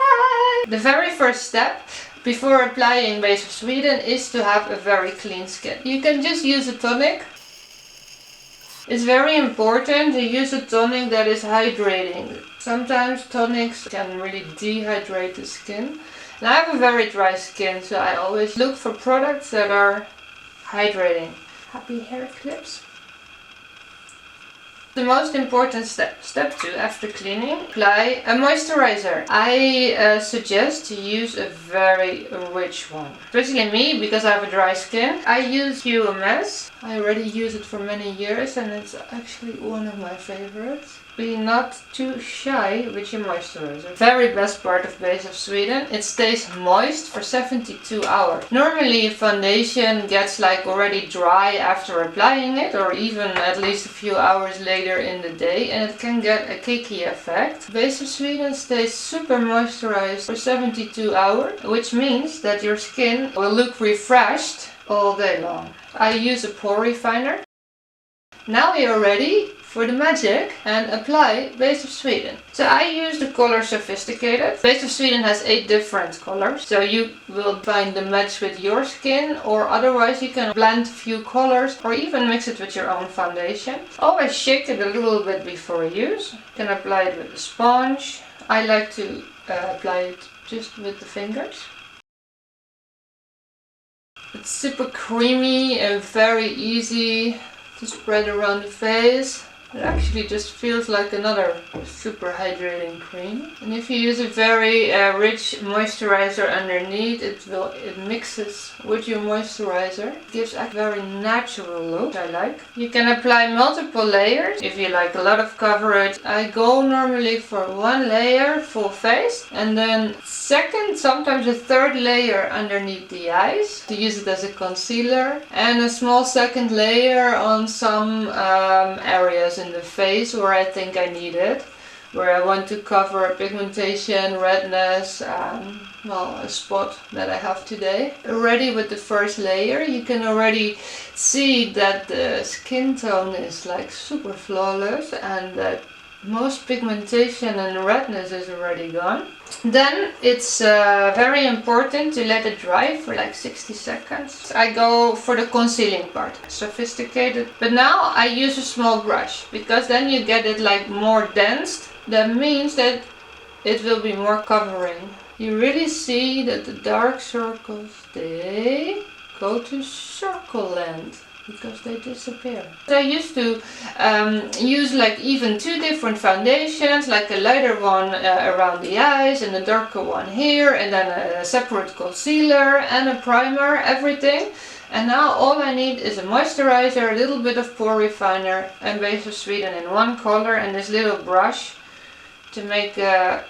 Hi! The very first step before applying Base of Sweden is to have a very clean skin. You can just use a tonic. It's very important to use a tonic that is hydrating. Sometimes tonics can really dehydrate the skin. And I have a very dry skin, so I always look for products that are hydrating. Happy hair clips. The most important step, step 2, after cleaning, apply a moisturizer. I suggest to use a very rich one. Especially me, because I have a dry skin. I use QMS. I already use it for many years and it's actually one of my favorites. Be not too shy with your moisturizer. Very best part of Base of Sweden. It stays moist for 72 hours. Normally a foundation gets like already dry after applying it, or even at least a few hours later in the day, and it can get a cakey effect. Base of Sweden stays super moisturized for 72 hours, which means that your skin will look refreshed all day long. I use a pore refiner. Now we are ready for the magic and apply Base of Sweden. So I use the color Sophisticated. Base of Sweden has 8 different colors, so you will find the match with your skin, or otherwise you can blend a few colors or even mix it with your own foundation. Always shake it a little bit before use. You can apply it with a sponge. I like to apply it just with the fingers. It's super creamy and very easy to spread around the face. It actually just feels like another super hydrating cream. And if you use a very rich moisturizer underneath, it mixes with your moisturizer. It gives a very natural look, I like. You can apply multiple layers if you like a lot of coverage. I go normally for 1 layer full face, and then second, sometimes a third layer underneath the eyes to use it as a concealer, and a small second layer on some areas in the face where I think I need it, where I want to cover pigmentation, redness, well, a spot that I have today. Already with the first layer you can already see that the skin tone is like super flawless and that most pigmentation and redness is already gone. Then it's very important to let it dry for like 60 seconds. I go for the concealing part, Sophisticated. But now I use a small brush, because then you get it like more dense. That means that it will be more covering. You really see that the dark circles, they go to circle land, because they disappear. I used to use like even 2 different foundations, like a lighter one around the eyes and a darker one here, and then a separate concealer and a primer, everything. And now all I need is a moisturizer, a little bit of pore refiner, and Base of Sweden in 1 color, and this little brush to make a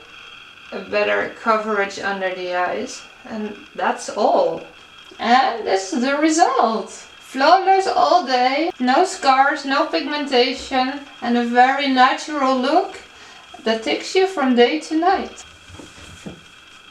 better coverage under the eyes. And that's all. And this is the result. Flawless all day, no scars, no pigmentation, and a very natural look that takes you from day to night.